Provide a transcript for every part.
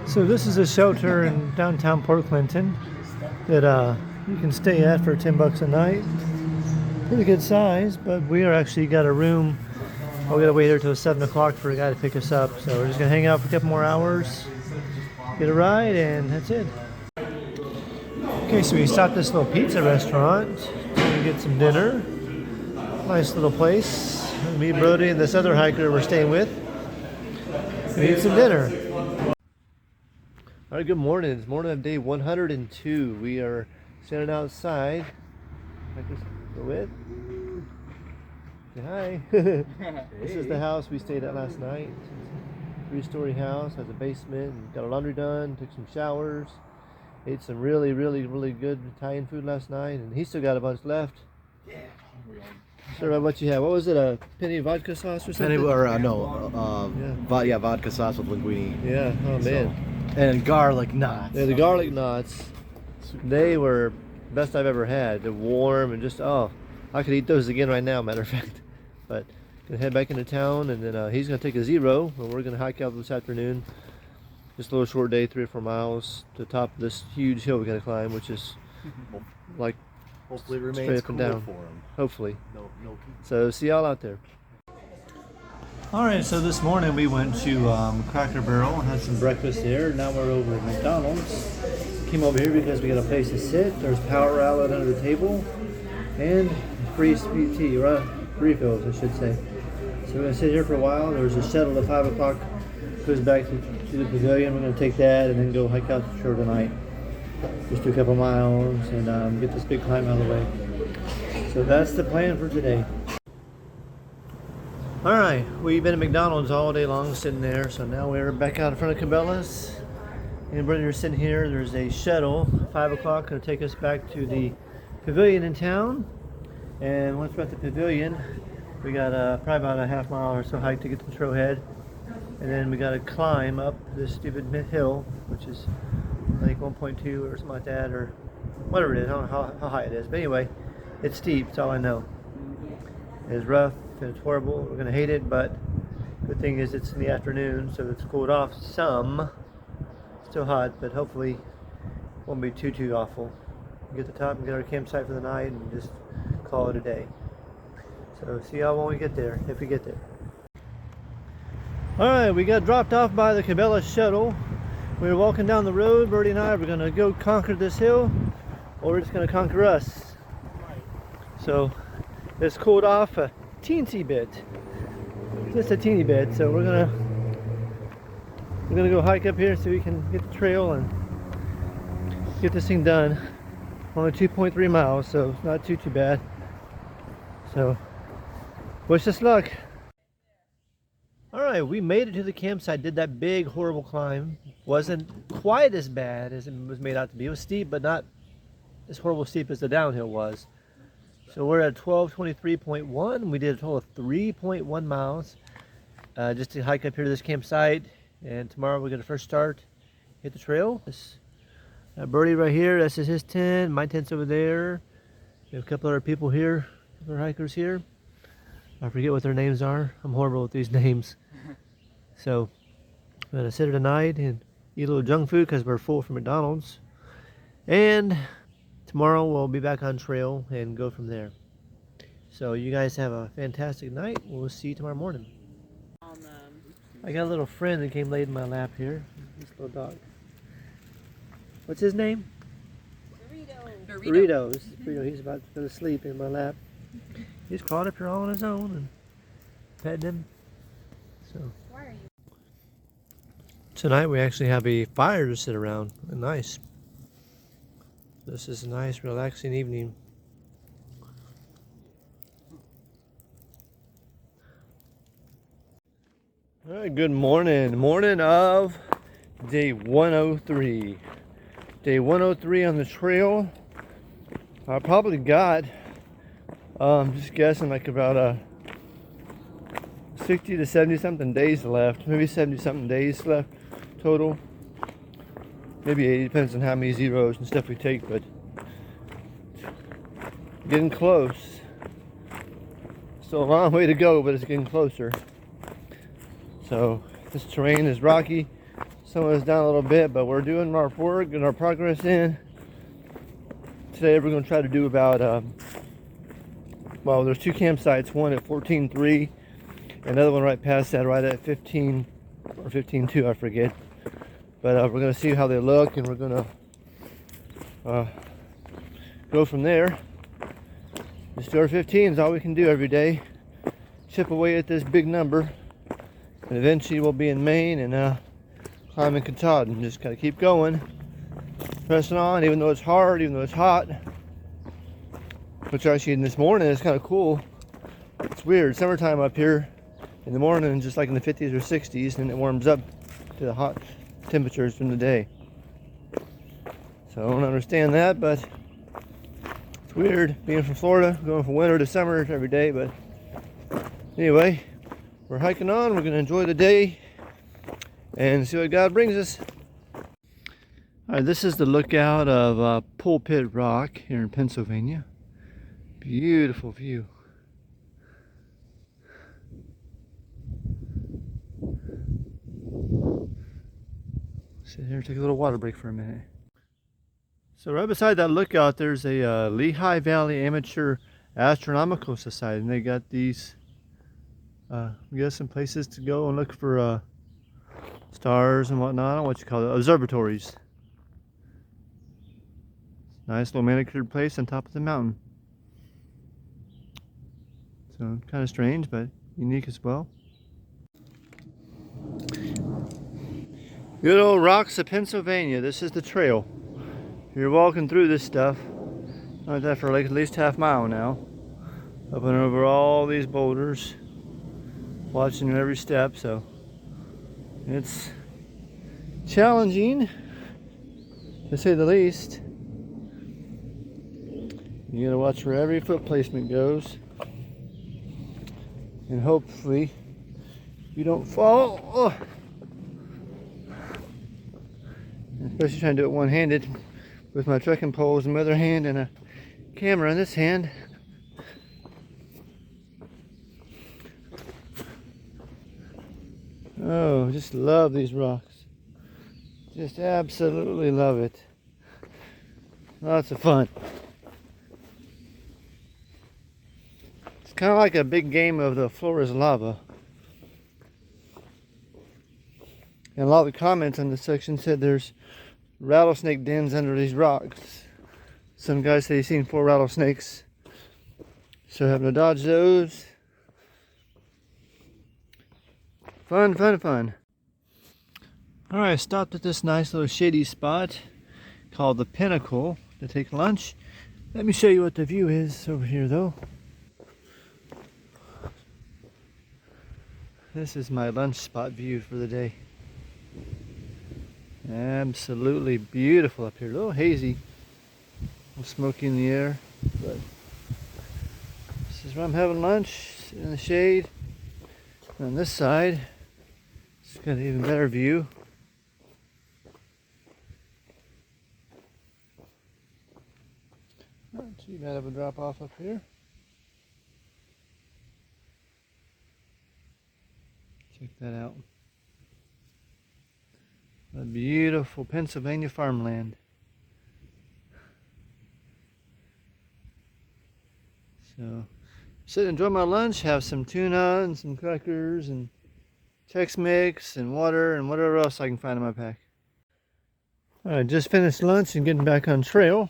So this is a shelter in downtown Port Clinton that you can stay at for $10 a night. Pretty good size, but we are actually got a room. We gotta wait here till 7 o'clock for a guy to pick us up. So we're just gonna hang out for a couple more hours, get a ride, and that's it. Okay, so we stopped at this little pizza restaurant to get some dinner. Nice little place. Me, Brody, and this other hiker we're staying with. We eat some dinner. All right, good morning. It's morning of day 102. We are standing outside. I just go with. Say hi. This is the house we stayed at last night. 3-story house, has a basement, and got our laundry done, took some showers, ate some really good Italian food last night, and he still got a bunch left. Yeah. Sorry about what you had. What was it? A penny vodka sauce or something? Penny or no, vodka sauce with linguine. Yeah. Oh man. And garlic knots. Yeah, the garlic knots. They were best I've ever had. They're warm and just I could eat those again right now. Matter of fact. But gonna head back into town, and then he's gonna take a zero, and we're gonna hike out this afternoon. Just a little short day, 3 or 4 miles to the top of this huge hill we gotta climb, which is like hopefully it remains straight up and cool down. For him. Hopefully. No. So see y'all out there. All right, so this morning we went to Cracker Barrel and had some breakfast there. Now we're over at McDonald's. Came over here because we got a place to sit. There's power outlet under the table and free sweet tea, right? Refills, I should say. So we're gonna sit here for a while. There's a shuttle at 5 o'clock, goes back to the pavilion. We're gonna take that and then go hike out the shore tonight. Just do a couple miles and get this big climb out of the way. So that's the plan for today. All right, we've been at McDonald's all day long sitting there, so now we're back out in front of Cabela's. And we're sitting here. There's a shuttle, 5 o'clock, going to take us back to the pavilion in town. And once we're at the pavilion, we got probably about a half mile or so hike to get to the trailhead. And then we got to climb up this stupid hill, which is I think 1.2 or something like that, or whatever it is. I don't know how high it is. But anyway, it's steep, that's all I know. It's rough and it's horrible. We're gonna hate it, but good thing is it's in the afternoon, so it's cooled off some. Still hot, but hopefully won't be too awful. Get to the top and get our campsite for the night and just call it a day. So see y'all when we get there, if we get there. All right, we got dropped off by the Cabela's shuttle. We were walking down the road, Birdie and I were gonna go conquer this hill, or it's gonna conquer us. So it's cooled off a teensy bit, just a teeny bit. So we're gonna go hike up here so we can get the trail and get this thing done. Only 2.3 miles, so it's not too bad. So wish us luck. All right, we made it to the campsite. Did that big horrible climb. Wasn't quite as bad as it was made out to be. It was steep, but not as horrible steep as the downhill was. So we're at 1223.1. We did a total of 3.1 miles just to hike up here to this campsite. And tomorrow we're going to first start, hit the trail. This Birdie right here, this is his tent. My tent's over there. We have a couple other people here, other hikers here. I forget what their names are. I'm horrible with these names. So I'm going to sit here tonight and eat a little junk food because we're full from McDonald's. And tomorrow we'll be back on trail and go from there. So you guys have a fantastic night. We'll see you tomorrow morning. I got a little friend that came laid in my lap here. This little dog. What's his name? Burrito. This is Burrito. He's about to go to sleep in my lap. He's crawled up here all on his own and petting him. So why are you? Tonight we actually have a fire to sit around. Nice. This is a nice, relaxing evening. All right, good morning. Morning of day 103. Day 103 on the trail. I probably got, just guessing, like about 60 to 70 something days left. Maybe 70 something days left total. Maybe 80, depends on how many zeros and stuff we take, but getting close. Still a long way to go, but it's getting closer. So this terrain is rocky. slowing us down a little bit, but we're doing our work and our progress in. Today we're going to try to do about, well, there's 2 campsites, one at 14.3, another one right past that, right at 15 or 15.2, I forget. But we're going to see how they look, and we're going to go from there. Just do our 15 is all we can do every day. Chip away at this big number, and eventually we'll be in Maine and climbing Katahdin. Just gotta keep going, pressing on, even though it's hard, even though it's hot. Which actually in this morning is kind of cool. It's weird, summertime up here in the morning, just like in the 50s or 60s, and it warms up to the hot temperatures from the day. So I don't understand that, but it's weird being from Florida, going from winter to summer every day. But anyway, we're hiking on. We're going to enjoy the day and see what God brings us. All right, this is the lookout of Pulpit Rock here in Pennsylvania. Beautiful view. Sit here and take a little water break for a minute. So right beside that lookout, there's a Lehigh Valley Amateur Astronomical Society, and they got these, we got some places to go and look for stars and whatnot. I don't know what you call it, observatories. Nice little manicured place on top of the mountain. So kind of strange, but unique as well. Good old rocks of Pennsylvania. This is the trail. You're walking through this stuff. Like that for like at least half mile now. Up and over all these boulders. Watching every step, so it's challenging to say the least. You gotta watch where every foot placement goes. And hopefully you don't fall. Oh. Especially trying to do it one-handed with my trekking poles in my other hand and a camera in this hand. Oh, just love these rocks. Just absolutely love it. Lots of fun. It's kind of like a big game of the floor is lava. And a lot of the comments on this section said there's rattlesnake dens under these rocks. Some guys say they've seen 4 rattlesnakes. So having to dodge those. Fun, fun, fun. Alright, stopped at this nice little shady spot called the Pinnacle to take lunch. Let me show you what the view is over here though. This is my lunch spot view for the day. Absolutely beautiful up here. A little hazy, a little smoky in the air, but this is where I'm having lunch, sitting in the shade. On this side, it's got an even better view. Not too bad of a drop off up here. Check that out. A beautiful Pennsylvania farmland. So, sit and enjoy my lunch, have some tuna and some crackers and Chex Mix and water and whatever else I can find in my pack. Alright, just finished lunch and getting back on trail.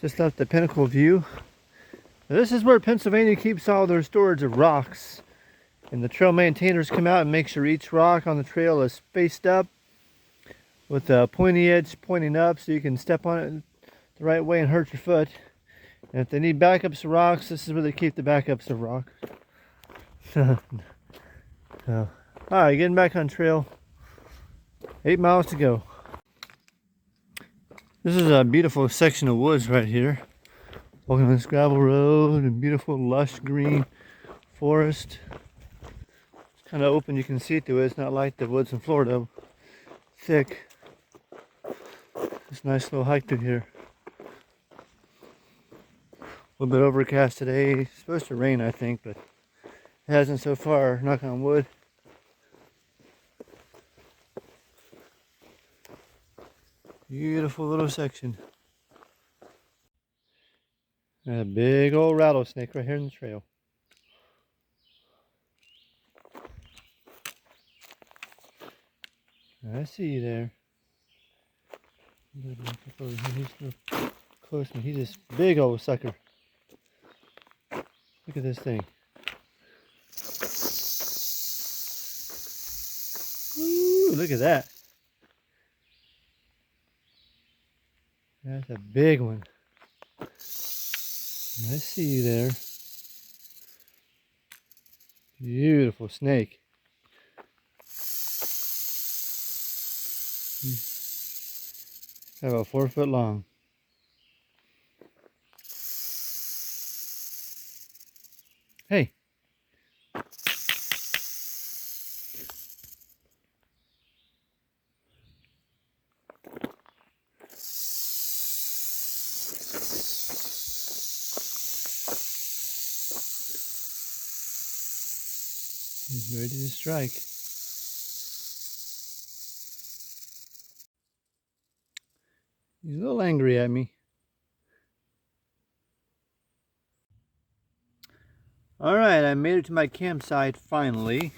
Just left the Pinnacle view. Now, this is where Pennsylvania keeps all their storage of rocks. And the trail maintainers come out and make sure each rock on the trail is spaced up with the pointy edge pointing up so you can step on it the right way and hurt your foot. And if they need backups of rocks, this is where they keep the backups of rock. So, alright, getting back on trail. 8 miles to go. This is a beautiful section of woods right here. Walking on this gravel road and beautiful lush green forest. It's kind of open, you can see through it. It's not like the woods in Florida. Thick. This nice little hike through here. A little bit overcast today. It's supposed to rain, I think, but it hasn't so far. Knock on wood. Beautiful little section. And a big old rattlesnake right here in the trail. I see you there. He's so close to me. He's this big old sucker. Look at this thing. Ooh, look at that. That's a big one. I see you there. Beautiful snake. He's about 4 foot long. Hey. He's ready to strike. He's a little angry at me. Alright, I made it to my campsite finally.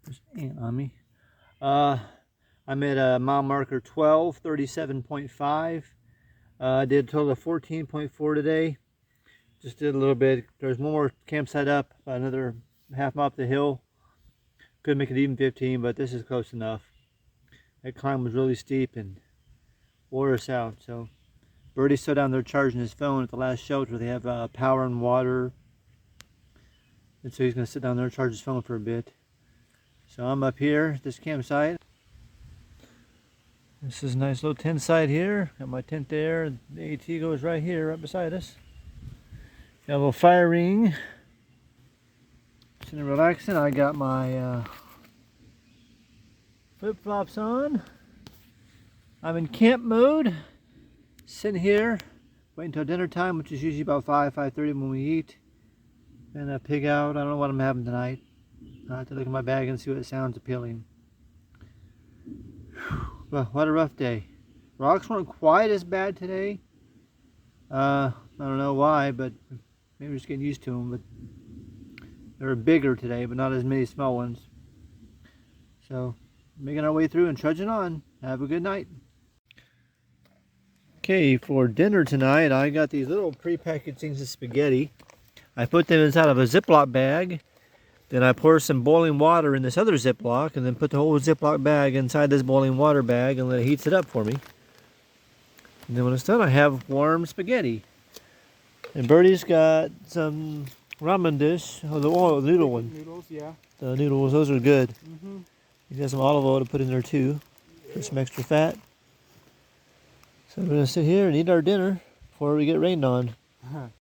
There's an ant on me. I'm at mile marker 12, 37.5. I did a total of 14.4 today. Just did a little bit. There's one more campsite up, about another half mile up the hill. Couldn't make it even 15, but this is close enough. That climb was really steep and wore us out. So Birdie's still down there charging his phone at the last shelter. They have power and water. And so he's going to sit down there and charge his phone for a bit. So I'm up here at this campsite. This is a nice little tent site here. Got my tent there. The AT goes right here, right beside us. Got a little fire ring. Sitting relaxing. I got my flip-flops on. I'm in camp mode. Sitting here, waiting until dinner time, which is usually about 5:30 when we eat. And pig out. I don't know what I'm having tonight. I have to look at my bag and see what sounds appealing. Well, what a rough day. Rocks weren't quite as bad today. I don't know why, but maybe we're just getting used to them. But they were bigger today, but not as many small ones. So, making our way through and trudging on. Have a good night. Okay, for dinner tonight, I got these little pre-packaged things of spaghetti. I put them inside of a Ziploc bag. Then I pour some boiling water in this other Ziploc, and then put the whole Ziploc bag inside this boiling water bag and let it heat it up for me. And then when it's done, I have warm spaghetti. And Birdie's got some ramen dish, the noodle one. Noodles, yeah. The noodles, those are good. Mm-hmm. He's got some olive oil to put in there too, for some extra fat. So we're gonna sit here and eat our dinner before we get rained on.